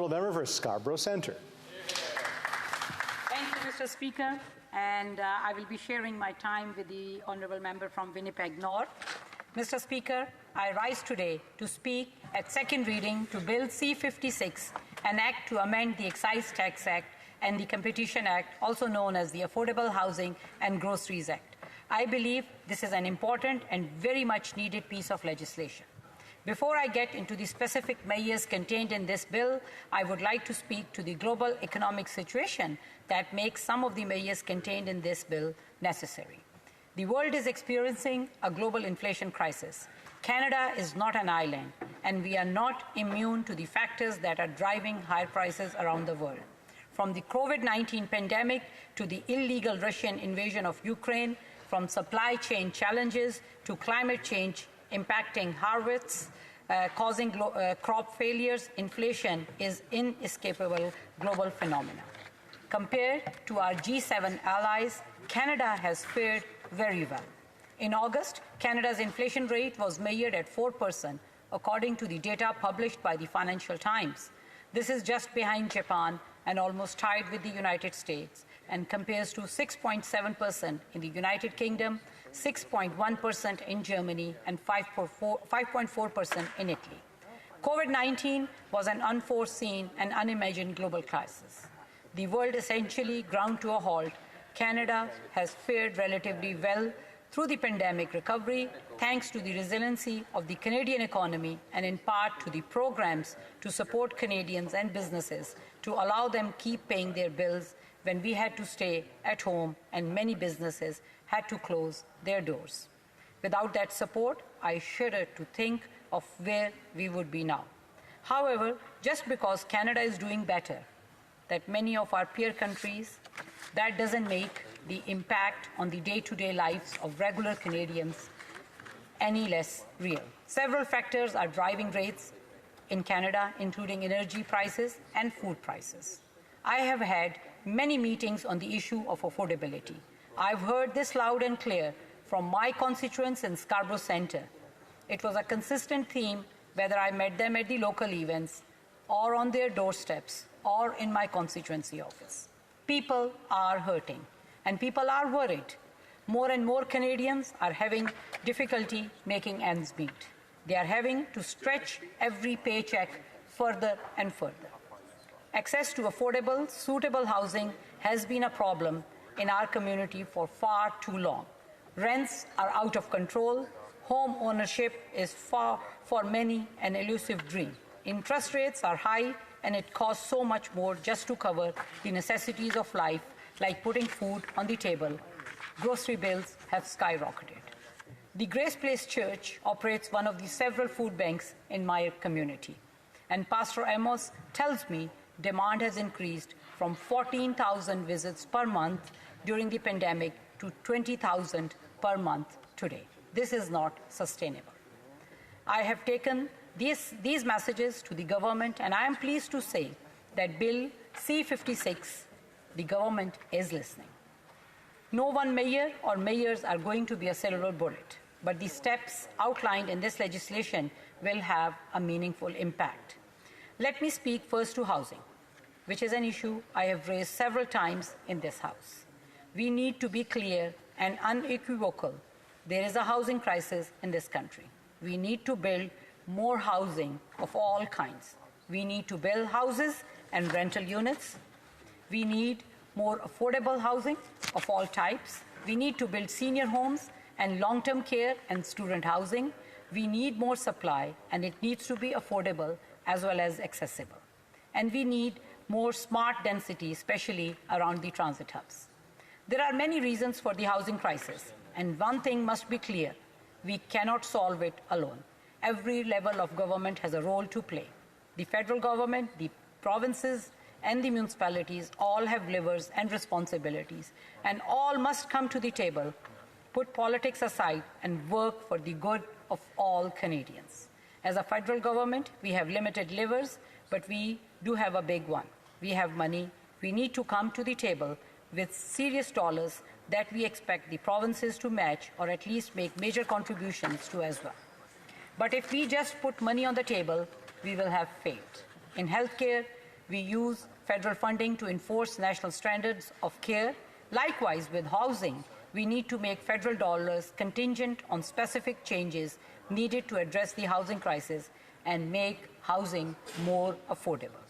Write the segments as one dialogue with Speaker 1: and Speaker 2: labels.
Speaker 1: Honourable Member for Scarborough Centre.
Speaker 2: Thank you, Mr. Speaker. And I will be sharing my time with the Honourable Member from Winnipeg North. Mr. Speaker, I rise today to speak at second reading to Bill C-56, an act to amend the Excise Tax Act and the Competition Act, also known as the Affordable Housing and Groceries Act. I believe this is an important and very much needed piece of legislation. Before I get into the specific measures contained in this bill, I would like to speak to the global economic situation that makes some of the measures contained in this bill necessary. The world is experiencing a global inflation crisis. Canada is not an island, and we are not immune to the factors that are driving higher prices around the world. From the COVID-19 pandemic to the illegal Russian invasion of Ukraine, from supply chain challenges to climate change impacting harvests, causing crop failures, inflation is an inescapable global phenomenon. Compared to our G7 allies, Canada has fared very well. In August, Canada's inflation rate was measured at 4%, according to the data published by the Financial Times. This is just behind Japan and almost tied with the United States, and compares to 6.7% in the United Kingdom, 6.1% in Germany, and 5.4% in Italy. COVID-19 was an unforeseen and unimagined global crisis. The world essentially ground to a halt. Canada has fared relatively well through the pandemic recovery, thanks to the resiliency of the Canadian economy and in part to the programs to support Canadians and businesses to allow them keep paying their bills when we had to stay at home and many businesses had to close their doors. Without that support, I shudder to think of where we would be now. However, just because Canada is doing better than many of our peer countries, that doesn't make the impact on the day-to-day lives of regular Canadians any less real. Several factors are driving rates in Canada, including energy prices and food prices. I have had many meetings on the issue of affordability. I've heard this loud and clear from my constituents in Scarborough Centre. It was a consistent theme whether I met them at the local events or on their doorsteps or in my constituency office. People are hurting and people are worried. More and more Canadians are having difficulty making ends meet. They are having to stretch every paycheck further and further. Access to affordable, suitable housing has been a problem in our community for far too long. Rents are out of control. Home ownership is for many an elusive dream. Interest rates are high, and it costs so much more just to cover the necessities of life, like putting food on the table. Grocery bills have skyrocketed. The Grace Place Church operates one of the several food banks in my community. And Pastor Amos tells me demand has increased from 14,000 visits per month during the pandemic to 20,000 per month today. This is not sustainable. I have taken these messages to the government, and I am pleased to say that Bill C-56, the government is listening. No one mayor or mayors are going to be a silver bullet, but the steps outlined in this legislation will have a meaningful impact. Let me speak first to housing, which is an issue I have raised several times in this House. We need to be clear and unequivocal. There is a housing crisis in this country. We need to build more housing of all kinds. We need to build houses and rental units. We need more affordable housing of all types. We need to build senior homes and long-term care and student housing. We need more supply, and it needs to be affordable as well as accessible. And we need more smart density, especially around the transit hubs. There are many reasons for the housing crisis, and one thing must be clear: we cannot solve it alone. Every level of government has a role to play. The federal government, the provinces, and the municipalities all have levers and responsibilities, and all must come to the table, put politics aside, and work for the good of all Canadians. As a federal government, we have limited levers, but we do have a big one. We have money. We need to come to the table with serious dollars that we expect the provinces to match or at least make major contributions to as well. But if we just put money on the table, we will have failed. In healthcare, we use federal funding to enforce national standards of care. Likewise, with housing, we need to make federal dollars contingent on specific changes needed to address the housing crisis and make housing more affordable.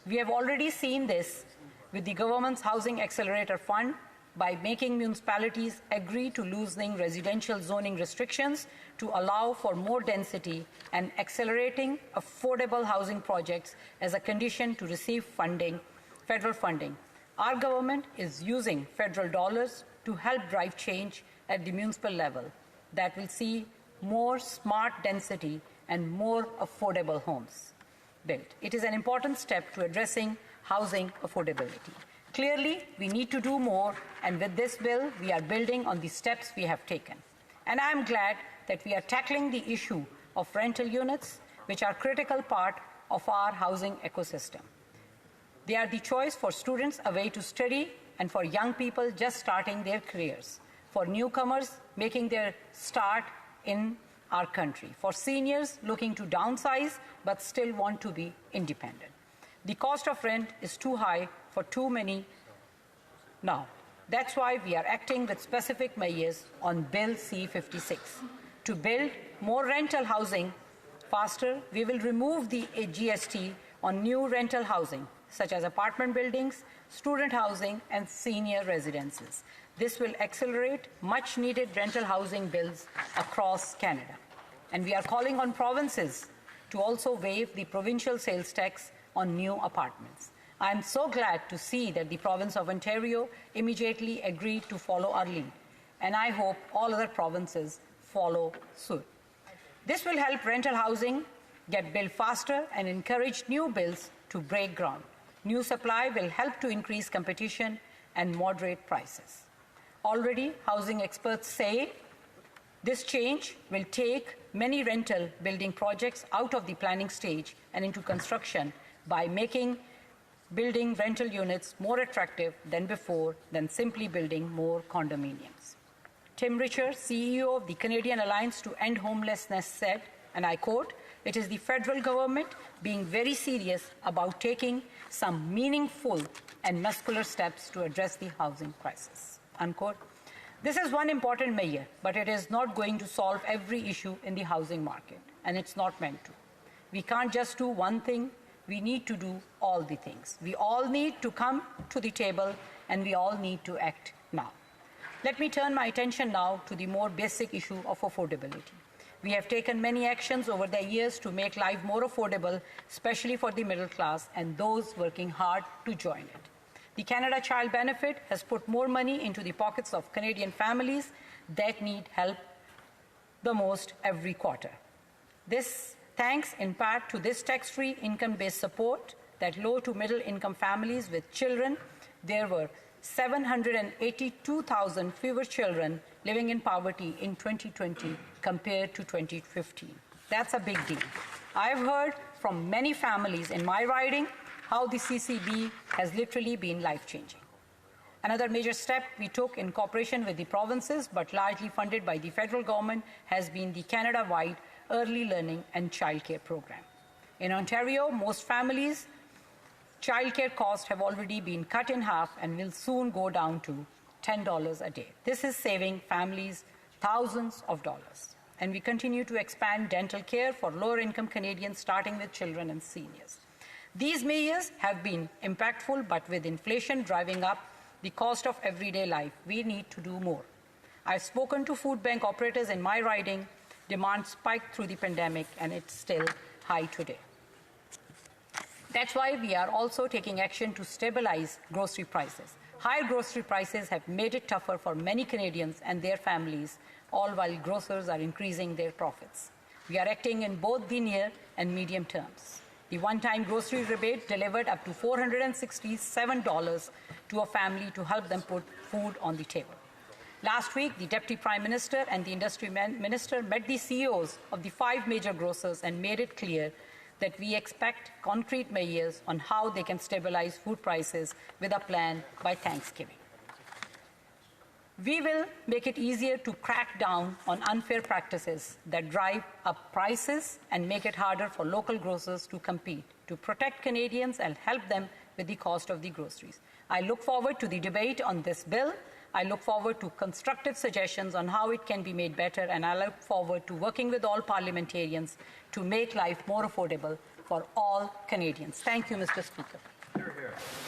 Speaker 2: We have already seen this with the government's Housing Accelerator Fund by making municipalities agree to loosening residential zoning restrictions to allow for more density and accelerating affordable housing projects as a condition to receive funding, federal funding. Our government is using federal dollars to help drive change at the municipal level that will see more smart density and more affordable homes built. It is an important step to addressing housing affordability. Clearly, we need to do more, and with this bill, we are building on the steps we have taken. And I am glad that we are tackling the issue of rental units, which are a critical part of our housing ecosystem. They are the choice for students away to study and for young people just starting their careers, for newcomers making their start in our country, for seniors looking to downsize but still want to be independent. The cost of rent is too high for too many now. That's why we are acting with specific measures on Bill C-56. To build more rental housing faster, we will remove the GST on new rental housing, such as apartment buildings, student housing, and senior residences. This will accelerate much-needed rental housing builds across Canada. And we are calling on provinces to also waive the provincial sales tax on new apartments. I am so glad to see that the province of Ontario immediately agreed to follow our lead, and I hope all other provinces follow suit. This will help rental housing get built faster and encourage new builds to break ground. New supply will help to increase competition and moderate prices. Already, housing experts say this change will take many rental building projects out of the planning stage and into construction by making building rental units more attractive than before than simply building more condominiums. Tim Richer, CEO of the Canadian Alliance to End Homelessness, said, and I quote, "It is the federal government being very serious about taking some meaningful and muscular steps to address the housing crisis," unquote. This is one important measure, but it is not going to solve every issue in the housing market, and it's not meant to. We can't just do one thing. We need to do all the things. We all need to come to the table, and we all need to act now. Let me turn my attention now to the more basic issue of affordability. We have taken many actions over the years to make life more affordable, especially for the middle class and those working hard to join it. The Canada Child Benefit has put more money into the pockets of Canadian families that need help the most every quarter. This thanks in part to this tax-free income-based support that low to middle-income families with children, there were 782,000 fewer children living in poverty in 2020 compared to 2015. That's a big deal. I've heard from many families in my riding how the CCB has literally been life-changing. Another major step we took in cooperation with the provinces, but largely funded by the federal government, has been the Canada-wide Early Learning and Childcare Program. In Ontario, most families' childcare costs have already been cut in half and will soon go down to $10 a day. This is saving families thousands of dollars. And we continue to expand dental care for lower-income Canadians, starting with children and seniors. These measures have been impactful, but with inflation driving up the cost of everyday life, we need to do more. I've spoken to food bank operators in my riding. Demand spiked through the pandemic, and it's still high today. That's why we are also taking action to stabilize grocery prices. Higher grocery prices have made it tougher for many Canadians and their families, all while grocers are increasing their profits. We are acting in both the near and medium terms. The one-time grocery rebate delivered up to $467 to a family to help them put food on the table. Last week, the Deputy Prime Minister and the Industry Minister met the CEOs of the 5 major grocers and made it clear that we expect concrete measures on how they can stabilize food prices with a plan by Thanksgiving. We will make it easier to crack down on unfair practices that drive up prices and make it harder for local grocers to compete, to protect Canadians and help them with the cost of the groceries. I look forward to the debate on this bill. I look forward to constructive suggestions on how it can be made better, and I look forward to working with all parliamentarians to make life more affordable for all Canadians. Thank you, Mr. Speaker.
Speaker 1: Hear, hear.